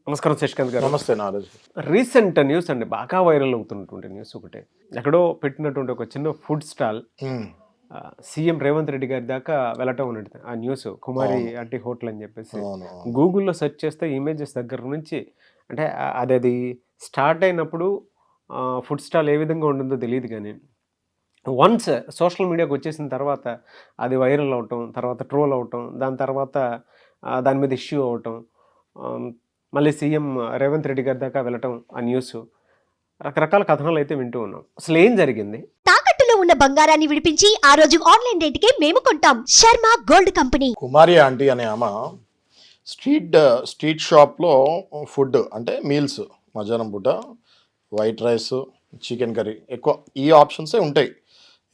నమస్కారం శశికాంత్ గారు. నమస్తే నారాజ్. రీసెంట్ న్యూస్ అండి, బాగా వైరల్ అవుతున్నటువంటి న్యూస్ ఒకటే. ఎక్కడో పెట్టినటువంటి ఒక చిన్న food stall CM Revanth Reddy గారి దాకా వెళ్ళటం ఉన్నట్టు ఆ న్యూస్. కుమారి ఆంటీ హోటల్ అని చెప్పేసి గూగుల్లో సెర్చ్ చేస్తే ఇమేజెస్ దగ్గర నుంచి అంటే అది స్టార్ట్ అయినప్పుడు ఫుడ్ స్టాల్ ఏ విధంగా ఉంటుందో తెలియదు, కానీ వన్స్ సోషల్ మీడియాకి వచ్చేసిన తర్వాత అది వైరల్ అవటం, తర్వాత ట్రోల్ అవటం, దాని తర్వాత దాని మీద ఇష్యూ అవటం, మళ్ళీ సీఎం రేవంత్ రెడ్డి గారి దాకా వెళ్ళటం, ఆ న్యూస్ రకరకాల కథనాలు అయితే వింటూ ఉన్నాం. అసలు ఏం జరిగింది? తాకట్టులో ఉన్న బంగారాన్ని విడిపించి ఆ రోజు ఆన్లైన్ రేటుకే మేము కొంటాం. Sharma gold company. Kumari aunty అనే ఆమె స్ట్రీట్ షాప్లో ఫుడ్ అంటే మీల్స్, మధ్యాహ్నం పూట వైట్ రైస్, చికెన్ కర్రీ, ఎక్కువ ఈ ఆప్షన్సే ఉంటాయి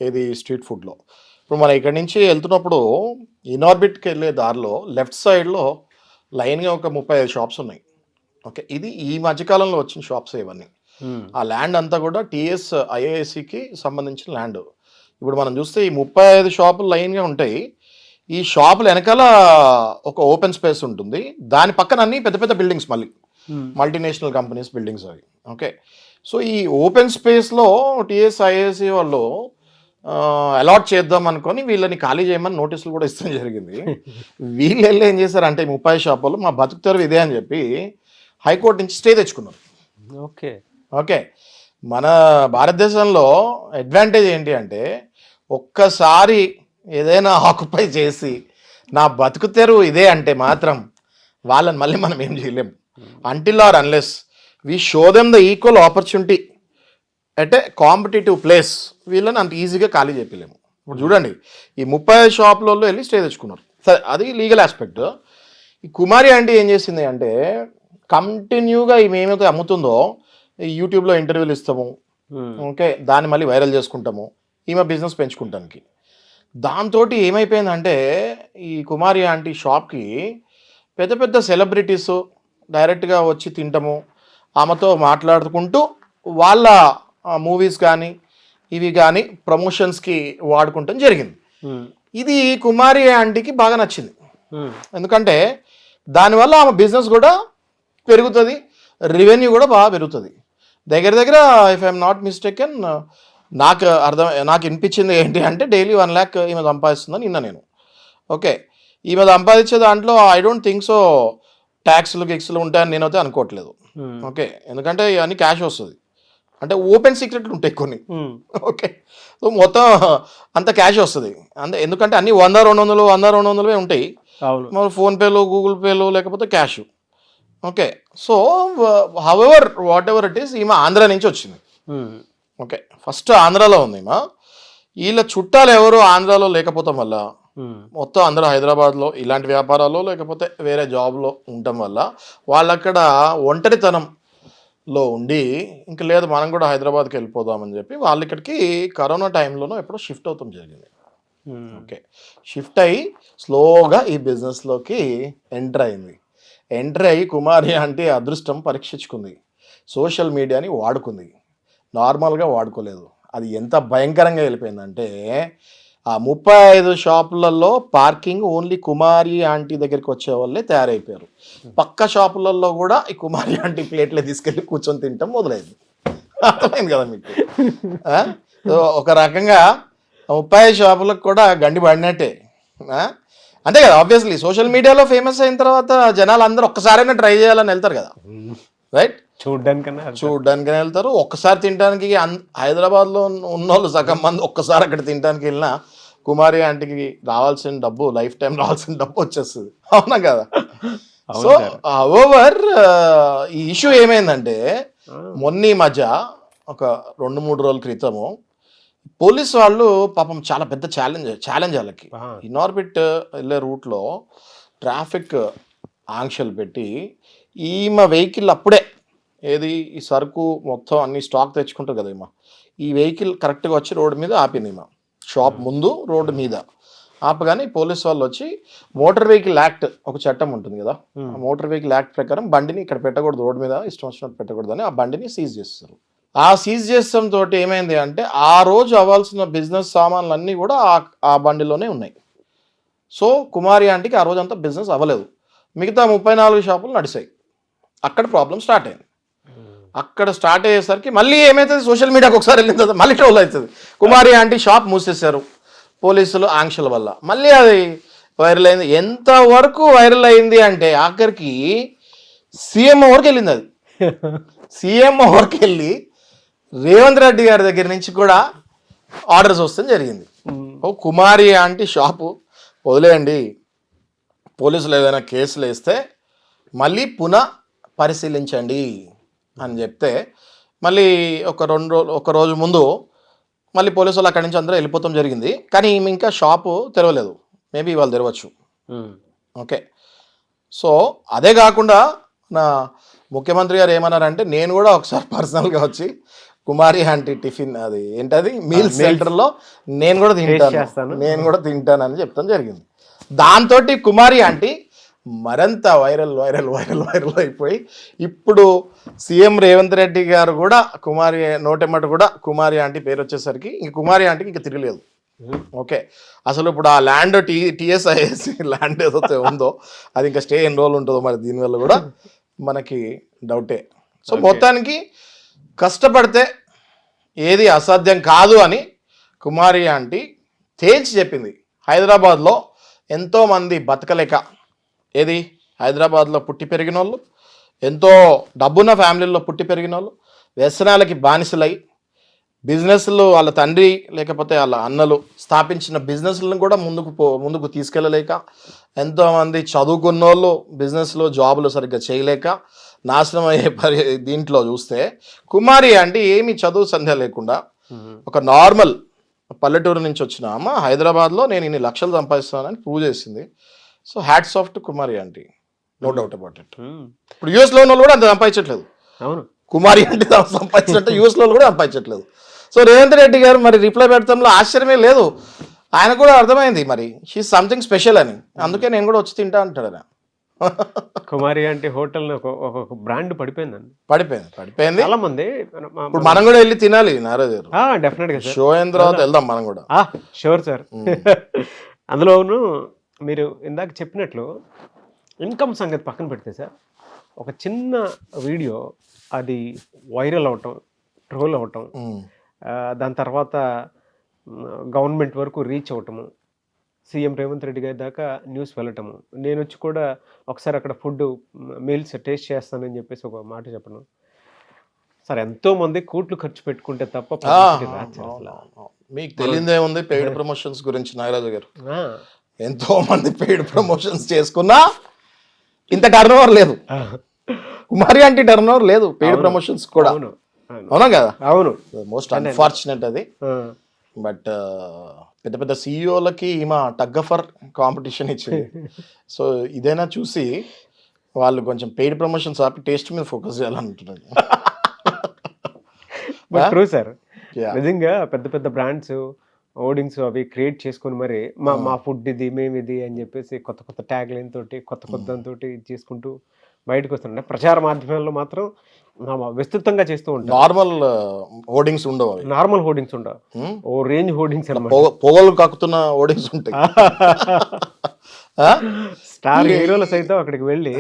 ఏది స్ట్రీట్ ఫుడ్లో. ఇప్పుడు మనం ఇక్కడి నుంచి వెళ్తున్నప్పుడు ఇనార్బిట్కి వెళ్ళే దారిలో లెఫ్ట్ సైడ్లో లైన్గా ఒక 35 షాప్స్ ఉన్నాయి. ఓకే, ఇది ఈ మధ్యకాలంలో వచ్చిన షాప్స్ ఇవన్నీ. ఆ ల్యాండ్ అంతా కూడా టీఎస్ ఐఏఎస్సికి సంబంధించిన ల్యాండ్. ఇప్పుడు మనం చూస్తే ఈ 35 షాపులు లైన్గా ఉంటాయి. ఈ షాపులు వెనకాల ఒక ఓపెన్ స్పేస్ ఉంటుంది, దాని పక్కన అన్ని పెద్ద పెద్ద బిల్డింగ్స్, మళ్ళీ మల్టీనేషనల్ కంపెనీస్ బిల్డింగ్స్ అవి. ఓకే, సో ఈ ఓపెన్ స్పేస్లో టీఎస్ ఐఏఎస్సి వాళ్ళు అలాట్ చేద్దాం అనుకొని వీళ్ళని ఖాళీ చేయమని నోటీసులు కూడా ఇస్తాం జరిగింది. వీళ్ళు వెళ్ళి ఏం చేశారంటే 30 షాపులు మా బతుకుతారు ఇదే అని చెప్పి హైకోర్టు నుంచి స్టే తెచ్చుకున్నారు. ఓకే ఓకే, మన భారతదేశంలో అడ్వాంటేజ్ ఏంటి అంటే ఒక్కసారి ఏదైనా ఆక్యుపై చేసి నా బతుకుతెరు ఇదే అంటే మాత్రం వాళ్ళని మళ్ళీ మనం ఏం చేయలేము. Until or unless we show them the equal opportunity at a competitive place, వీళ్ళని అంత ఈజీగా ఖాళీ చెప్పలేము. ఇప్పుడు చూడండి, ఈ 30 షాపులలో వెళ్ళి స్టే తెచ్చుకున్నారు. సరే, అది లీగల్ ఆస్పెక్ట్. ఈ కుమారి ఆంటీ ఏం చేసింది అంటే కంటిన్యూగా ఈమె ఏమైతే అమ్ముతుందో యూట్యూబ్లో ఇంటర్వ్యూలు ఇస్తాము, ఓకే, దాన్ని మళ్ళీ వైరల్ చేసుకుంటాము ఈమె బిజినెస్ పెంచుకుంటానికి. దాంతో ఏమైపోయిందంటే ఈ కుమారి ఆంటీ షాప్కి పెద్ద పెద్ద సెలబ్రిటీస్ డైరెక్ట్గా వచ్చి తింటాము, ఆమెతో మాట్లాడుకుంటూ వాళ్ళ మూవీస్ కానీ ఇవి కానీ ప్రమోషన్స్కి వాడుకుంటాం జరిగింది. ఇది కుమారి ఆంటీకి బాగా నచ్చింది, ఎందుకంటే దానివల్ల ఆమె బిజినెస్ కూడా పెరుగుతుంది, రెవెన్యూ కూడా బాగా పెరుగుతుంది. దగ్గర దగ్గర ఇఫ్ ఐఎమ్ నాట్ మిస్టేకెన్ నాకు వినిపించింది ఏంటి అంటే డైలీ 1 lakh ఈమె సంపాదిస్తుందని నిన్న నేను. ఓకే, ఈమె సంపాదించే దాంట్లో ఐ డోంట్ థింక్ సో ట్యాక్స్లు గిక్స్లు ఉంటాయని నేనైతే అనుకోవట్లేదు. ఓకే, ఎందుకంటే ఇవన్నీ క్యాష్ వస్తుంది, అంటే ఓపెన్ సీక్రెట్లు ఉంటాయి కొన్ని. ఓకే, సో మొత్తం అంత క్యాష్ వస్తుంది అంతే, ఎందుకంటే అన్ని 100-200 ఉంటాయి, ఫోన్పేలు, గూగుల్ పేలు, లేకపోతే cash. Okay, so however what ever it is, ఈమె ఆంధ్ర నుంచి వచ్చింది. ఓకే, ఫస్ట్ ఆంధ్రాలో ఉంది ఈమె. వీళ్ళ చుట్టాలు ఎవరు ఆంధ్రాలో లేకపోవటం వల్ల మొత్తం అందరూ హైదరాబాద్లో ఇలాంటి వ్యాపారాల్లో లేకపోతే వేరే జాబ్లో ఉండటం వల్ల వాళ్ళక్కడ ఒంటరితనంలో ఉండి ఇంక లేదు మనం కూడా హైదరాబాద్కి వెళ్ళిపోదామని చెప్పి వాళ్ళు ఇక్కడికి కరోనా టైంలోనూ ఎప్పుడో షిఫ్ట్ అవుతాం జరిగింది. ఓకే, షిఫ్ట్ అయ్యి స్లోగా ఈ బిజినెస్లోకి ఎంటర్ అయింది. ఎంటర్ అయ్యి కుమారి అంటే అదృష్టం పరీక్షించుకుంది, సోషల్ మీడియాని వాడుకుంది, నార్మల్గా వాడుకోలేదు. అది ఎంత భయంకరంగా వెళ్ళిపోయిందంటే ఆ 35 షాపులలో పార్కింగ్ ఓన్లీ కుమారి ఆంటీ దగ్గరికి వచ్చే వాళ్ళే తయారైపోయారు. పక్క షాపులలో కూడా ఈ కుమారి ఆంటీ ప్లేట్లే తీసుకెళ్ళి కూర్చొని తింటాం మొదలైంది. అర్థమైంది కదా మీకు? ఒక రకంగా 30 షాపులకు కూడా గండి పడినట్టే అంతే కదా. ఆబ్వియస్లీ సోషల్ మీడియాలో ఫేమస్ అయిన తర్వాత జనాలు అందరూ ఒక్కసారైనా ట్రై చేయాలని వెళ్తారు కదా, రైట్? చూడ్డానికైనా వెళ్తారు, ఒక్కసారి తినడానికి. హైదరాబాద్లో ఉన్నోళ్ళు సగం మంది ఒక్కసారి అక్కడ తినడానికి వెళ్ళినా కుమారి ఆంటీకి రావాల్సిన డబ్బు, లైఫ్ టైం రావాల్సిన డబ్బు వచ్చేస్తుంది, అవునా కదా? సో ఓవర్ ఈ ఇష్యూ ఏమైందంటే మొన్న మధ్య ఒక 2-3 రోజుల క్రితము పోలీస్ వాళ్ళు పాపం చాలా పెద్ద ఛాలెంజ్ వాళ్ళకి. ఇనార్బిట్ వెళ్ళే రూట్లో ట్రాఫిక్ ఆంక్షలు పెట్టి ఈమె వెహికల్ అప్పుడే ఏది ఈ సరుకు మొత్తం అన్ని స్టాక్ తెచ్చుకుంటారు కదా ఈమె, ఈ వెహికల్ కరెక్ట్గా వచ్చి రోడ్డు మీద ఆపింది. ఈమె షాప్ ముందు రోడ్డు మీద ఆపగానే పోలీస్ వాళ్ళు వచ్చి మోటార్ వెహికల్ యాక్ట్ ఒక చట్టం ఉంటుంది కదా, ఆ మోటార్ వెహికల్ యాక్ట్ ప్రకారం బండిని ఇక్కడ పెట్టకూడదు, రోడ్డు మీద ఇష్టం వచ్చినట్టు పెట్టకూడదు అని ఆ బండిని సీజ్ చేస్తారు. ఆ సీజ్ చేస్తాం తోటి ఏమైంది అంటే ఆ రోజు అవ్వాల్సిన బిజినెస్ సామాన్లు అన్నీ కూడా ఆ బండిలోనే ఉన్నాయి. సో కుమారి ఆంటీకి ఆ రోజు అంతా బిజినెస్ అవ్వలేదు, మిగతా 34 షాపులు నడిచాయి. అక్కడ ప్రాబ్లం స్టార్ట్ అయింది. అక్కడ స్టార్ట్ అయ్యేసరికి మళ్ళీ ఏమవుతుంది, సోషల్ మీడియాకి ఒకసారి వెళ్ళిన తర్వాత మళ్ళీ ట్రోల్ అవుతుంది. కుమారి ఆంటీ షాప్ మూసేశారు పోలీసులు ఆంక్షల వల్ల, మళ్ళీ అది వైరల్ అయింది. ఎంతవరకు వైరల్ అయింది అంటే ఆఖరికి సీఎం వరకు వెళ్ళింది. అది సీఎం వరకు వెళ్ళి రేవంత్ రెడ్డి గారి దగ్గర నుంచి కూడా ఆర్డర్స్ వస్తే జరిగింది. ఓ కుమారి ఆంటీ షాపు వదిలేయండి, పోలీసులు ఏదైనా కేసులు వేస్తే మళ్ళీ పునః పరిశీలించండి అని చెప్తే మళ్ళీ ఒక రోజు ముందు మళ్ళీ పోలీసు వాళ్ళు అక్కడి నుంచి అందరూ వెళ్ళిపోతాం జరిగింది. కానీ ఈమె ఇంకా షాపు తెరవలేదు, మేబీ వాళ్ళు తెరవచ్చు. ఓకే, సో అదే కాకుండా నా ముఖ్యమంత్రి గారు ఏమన్నారంటే, నేను కూడా ఒకసారి పర్సనల్గా వచ్చి కుమారి ఆంటీ టిఫిన్ అది ఏంటది మీల్ సెంటర్లో నేను కూడా తింటానని చెప్తాను జరిగింది. దాంతో కుమారి ఆంటీ మరింత వైరల్ అయిపోయి ఇప్పుడు సీఎం రేవంత్ రెడ్డి గారు కూడా కుమారి నోటెమ్మట కూడా కుమారి ఆంటీ పేరు వచ్చేసరికి ఇంక కుమారి ఆంటీకి ఇంకా తిరగలేదు. ఓకే, అసలు ఇప్పుడు ఆ ల్యాండ్ టీఎస్ఐఎస్ ల్యాండ్ ఏదైతే ఉందో అది ఇంకా స్టే ఎన్ని రోజులు ఉంటుందో మరి దీనివల్ల కూడా మనకి డౌటే. సో మొత్తానికి కష్టపడితే ఏది అసాధ్యం కాదు అని కుమారి ఆంటీ తేల్చి చెప్పింది. హైదరాబాద్లో ఎంతోమంది బతకలేక, ఏది హైదరాబాద్లో పుట్టి పెరిగిన వాళ్ళు, ఎంతో డబ్బున్న ఫ్యామిలీల్లో పుట్టి పెరిగిన వాళ్ళు వ్యసనాలకి బానిసలై బిజినెస్లు వాళ్ళ తండ్రి లేకపోతే వాళ్ళ అన్నలు స్థాపించిన బిజినెస్లను కూడా ముందుకు తీసుకెళ్ళలేక, ఎంతోమంది చదువుకున్న వాళ్ళు బిజినెస్లో జాబులు సరిగ్గా చేయలేక నాశనం అయ్యే దీంట్లో చూస్తే కుమారి అంటే ఏమి చదువు సంధ్య లేకుండా ఒక నార్మల్ పల్లెటూరు నుంచి వచ్చిన అమ్మ హైదరాబాద్లో నేను ఇన్ని లక్షలు సంపాదిస్తున్నానని ప్రూవ్ చేసింది. So hats off to Kumari aunty, no doubt about it. ఇప్పుడు యూఎస్లో ఉన్న వాళ్ళు కూడా అంత సంపాదించట్లేదు, అవును కుమారి ఆంటీ సంపాదించినట్టు యూఎస్లో కూడా సంపాదించట్లేదు. సో రేవంత్ రెడ్డి గారు మరి రిప్లై పెడతాంలో ఆశ్చర్యమే లేదు, ఆయన కూడా అర్థమైంది మరి షీ సంథింగ్ స్పెషల్ అని, అందుకే నేను కూడా వచ్చి తింటా అంటాడు ఆయన. కుమారి అంటే హోటల్ ఒక బ్రాండ్ పడిపోయింది చాలా మంది. ఇప్పుడు మనం కూడా వెళ్ళి తినాలి నారాజు గారు, డెఫినెట్ గా షో అయిన తర్వాత వెళ్దాం మనం కూడా. Sure sir. అందులోను మీరు ఇందాక చెప్పినట్లు ఇన్కమ్ సంగతి పక్కన పెడితే సార్, ఒక చిన్న వీడియో అది వైరల్ అవటం, ట్రోల్ అవటం, దాని తర్వాత గవర్నమెంట్ వరకు రీచ్ అవటము, సీఎం రేవంత్ రెడ్డి గారి దాకా న్యూస్ వెళ్ళటము, నేను వచ్చి కూడా ఒకసారి అక్కడ ఫుడ్ మీల్స్ టేస్ట్ చేస్తానని చెప్పేసి ఒక మాట చెప్పను సార్. ఎంతో మంది కోట్లు ఖర్చు పెట్టుకుంటే తప్ప మీకు తెలియదే ఉంది పెయిడ్ ప్రమోషన్స్ గురించి నాగరాజు గారు. ఎంతో మంది పెయిడ్ ప్రమోషన్స్ చేసుకున్నా ఇంత టర్న్ ఓవర్ లేదు, కుమారి ఆంటీ టర్న్ ఓవర్ లేదు పెయిడ్ ప్రమోషన్స్ కూడా. అవునా కదా? అవును, మోస్ట్ అన్ఫార్చునేట్ అది. బట్ పెద్ద పెద్ద సీఈఓలకి ఈమె టగ్ ఫర్ కాంపిటీషన్ ఇచ్చింది. సో ఇదైనా చూసి వాళ్ళు కొంచెం పెయిడ్ ప్రమోషన్స్ ఆపి టేస్ట్ మీద ఫోకస్ చేయాలంటున్నారు. ట్రూ సార్, నిజంగా పెద్ద పెద్ద బ్రాండ్స్ హోర్డింగ్స్ అవి క్రియేట్ చేసుకొని మరి మా ఫుడ్ ఇది మేము ఇది అని చెప్పేసి కొత్త కొత్త ట్యాగ్ లైన్ తోటి కొత్త తోటి చేసుకుంటూ బయటకు వస్తుండే. ప్రచార మాధ్యమాల్లో మాత్రం విస్తృతంగా చేస్తూ ఉంటారు. నార్మల్ హోర్డింగ్స్ ఉండవు, నార్మల్ హోర్డింగ్స్ ఉండవు, ఓ రేంజ్ హోర్డింగ్స్ పొగలు కాకుతున్న హోర్డింగ్స్ ఉంటాయి. స్టార్ హీరోలు సైతం అక్కడికి వెళ్ళి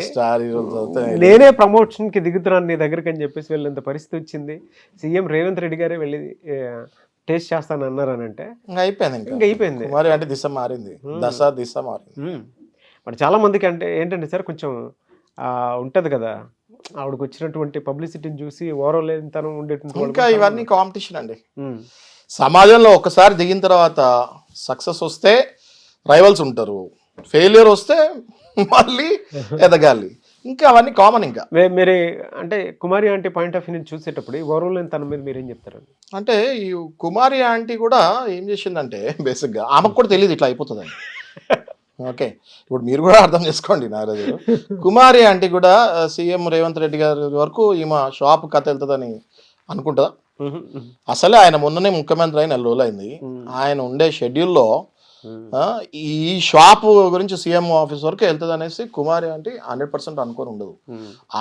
నేనే ప్రమోషన్ కి దిగుతున్నాను నీ దగ్గరికి అని చెప్పేసి వెళ్ళేంత పరిస్థితి వచ్చింది. సీఎం రేవంత్ రెడ్డి గారే వెళ్ళి టేస్ట్ చేస్తాను అన్నారు అని అంటే అయిపోయింది మరి అంటే దిశ మారింది. మరి చాలా మందికి అంటే ఏంటంటే సార్ కొంచెం ఉంటది కదా, ఆవిడకి వచ్చినటువంటి పబ్లిసిటీని చూసి ఓరలేనితనం ఉండేటువంటి ఇంకా ఇవన్నీ కాంపిటీషన్ అండి. సమాజంలో ఒకసారి దిగిన తర్వాత సక్సెస్ వస్తే రైవల్స్ ఉంటారు, ఫెయిల్యూర్ వస్తే మళ్ళీ ఎదగాలి, ఇంకా అవన్నీ కామన్. ఇంకా మీరు అంటే కుమారి ఆంటీ పాయింట్ ఆఫ్ వ్యూ నుంచి చూసేటప్పుడు ఈ ఓరలేనితనం మీద మీరేం చెప్తారండి? అంటే ఈ కుమారి ఆంటీ కూడా ఏం చేసిందంటే బేసిక్గా ఆమెకు కూడా తెలియదు ఇట్లా అయిపోతుందని. ఓకే, ఇప్పుడు మీరు కూడా అర్థం చేసుకోండి నారాజు గారు, కుమారి ఆంటీ కూడా సీఎం రేవంత్ రెడ్డి గారి వరకు ఈమె షాప్ కథ వెళ్తుందని అనుకుంటుందా? అసలే ఆయన మొన్ననే ముఖ్యమంత్రి అయిన 4 రోజులు అయింది. ఆయన ఉండే షెడ్యూల్లో ఈ షాప్ గురించి సీఎం ఆఫీస్ వరకు వెళ్తుంది అనేసి కుమారి ఆంటీ 100% అనుకొని ఉండదు.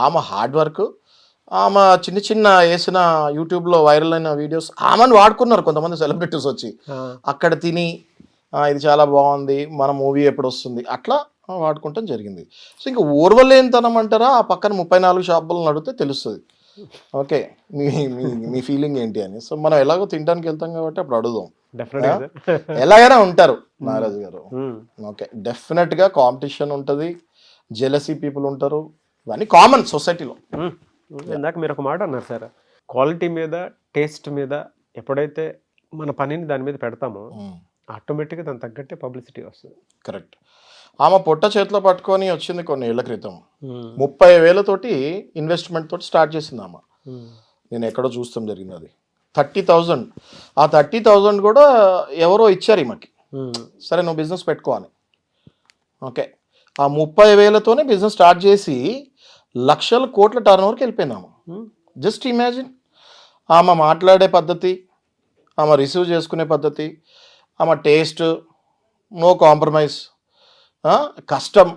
ఆమె హార్డ్ వర్క్, ఆమె చిన్న చిన్న వేసిన యూట్యూబ్లో వైరల్ అయిన వీడియోస్ ఆమెను వాడుకున్నారు కొంతమంది సెలబ్రిటీస్ వచ్చి, అక్కడ తిని ఇది చాలా బాగుంది మన మూవీ ఎప్పుడు వస్తుంది అట్లా వాడుకుంటాం జరిగింది. సో ఇంకా ఓర్వలేనితనం అంటారా, ఆ పక్కన 34 షాపులను అడిగితే తెలుస్తుంది. ఓకే, మీ మీ మీ ఫీలింగ్ ఏంటి అని. సో మనం ఎలాగో తినడానికి వెళ్తాం కాబట్టి అప్పుడు అడుగుదాం. డెఫినెట్గా ఎలాగైనా ఉంటారు నాగరాజు గారు. ఓకే, డెఫినెట్గా కాంపిటీషన్ ఉంటుంది, జెలసీ పీపుల్ ఉంటారు, ఇవన్నీ కామన్ సొసైటీలో. ఇందాక మీరు ఒక మాట అన్నారు సార్, క్వాలిటీ మీద టేస్ట్ మీద ఎప్పుడైతే మన పనిని దాని మీద పెడతామో ఆటోమేటిక్గా దాని తగ్గట్టే పబ్లిసిటీ వస్తుంది. కరెక్ట్. ఆమె పొట్ట చేతిలో పట్టుకొని వచ్చింది కొన్ని ఏళ్ల క్రితం. 30,000 ఇన్వెస్ట్మెంట్ తోటి స్టార్ట్ చేసింది ఆమె. నేను ఎక్కడో చూస్తాం జరిగింది అది 30,000. ఆ 30,000 కూడా ఎవరో ఇచ్చారు ఈమెకి, సరే నువ్వు బిజినెస్ పెట్టుకో అని. ఓకే, ఆ 30,000తోనే బిజినెస్ స్టార్ట్ చేసి లక్షల కోట్ల టర్న్ ఓవర్కి వెళ్ళిపోయింది ఆమె. జస్ట్ ఇమాజిన్, ఆమె మాట్లాడే పద్ధతి, ఆమె రిసీవ్ చేసుకునే పద్ధతి, ఆమె టేస్ట్, నో కాంప్రమైజ్, కష్టం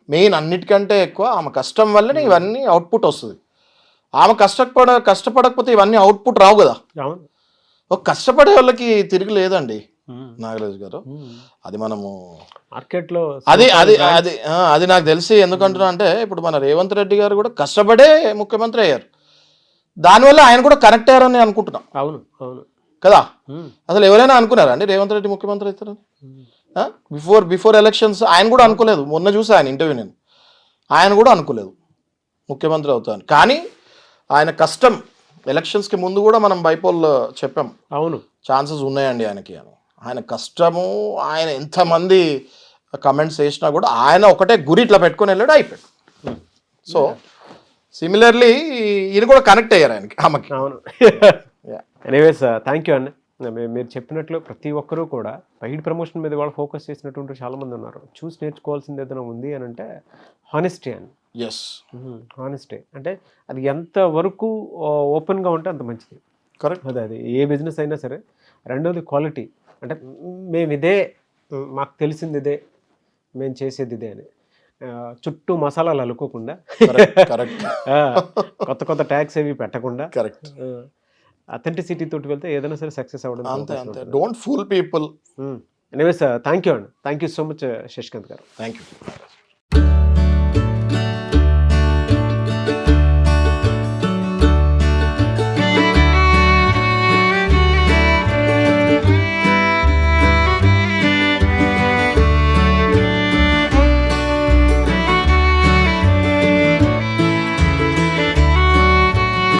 మెయిన్, అన్నిటికంటే ఎక్కువ ఆమె కష్టం వల్లనే ఇవన్నీ అవుట్పుట్ వస్తుంది. ఆమె కష్టపడకపోతే ఇవన్నీ అవుట్పుట్ రావు కదా. ఒక కష్టపడే వాళ్ళకి తిరిగి లేదండి నాగరాజు గారు. అది మనము మార్కెట్లో అది అది అది అది నాకు తెలిసి ఎందుకంటున్నా అంటే, ఇప్పుడు మన రేవంత్ రెడ్డి గారు కూడా కష్టపడే ముఖ్యమంత్రి అయ్యారు, దానివల్ల ఆయన కూడా కనెక్ట్ అయ్యారని అనుకుంటున్నాం. అవును అవును కదా. అసలు ఎవరైనా అనుకున్నారా అండి రేవంత్ రెడ్డి ముఖ్యమంత్రి అవుతారని? బిఫోర్ ఎలక్షన్స్ ఆయన కూడా అనుకోలేదు. మొన్న చూసా ఆయన ఇంటర్వ్యూ, నేను ఆయన కూడా అనుకోలేదు ముఖ్యమంత్రి అవుతాను. కానీ ఆయన కష్టం, ఎలక్షన్స్కి ముందు కూడా మనం బైపోల్ చెప్పాం, అవును ఛాన్సెస్ ఉన్నాయండి ఆయనకి అని. ఆయన కష్టము, ఆయన ఎంతమంది కమెంట్స్ వేసినా కూడా ఆయన ఒకటే గురి ఇట్లా పెట్టుకొని వెళ్ళాడు, అయిపోయాడు. సో సిమిలర్లీ ఈయన కూడా కనెక్ట్ అయ్యారు ఆయనకి, ఆమెకి. అవును. ఎనీవేస్ థ్యాంక్ యూ అండి. మీరు చెప్పినట్లు ప్రతి ఒక్కరూ కూడా పెయిడ్ ప్రమోషన్ మీద వాళ్ళు ఫోకస్ చేసినటువంటి చాలామంది ఉన్నారు. చూసి నేర్చుకోవాల్సింది ఏదైనా ఉంది అని అంటే హానెస్టీ అని. ఎస్, హానెస్టీ అంటే అది ఎంత వరకు ఓపెన్గా ఉంటే అంత మంచిది. కరెక్ట్. అది ఏ బిజినెస్ అయినా సరే. రెండోది క్వాలిటీ, అంటే మేము ఇదే, మాకు తెలిసింది ఇదే, మేము చేసేది ఇదే అని చుట్టూ మసాలాలు అలుకోకుండా, కరెక్ట్, కొత్త కొత్త ట్యాగ్స్ ఏవి పెట్టకుండా, కరెక్ట్, అథెంటిసిటీ తోటి వెళ్తే ఏదైనా సరే సక్సెస్ అవ్వడం. అంతే అంతే, don't fool people. Anyways thank you అండి. Thank you so much Shashikanth గారు. Thank you.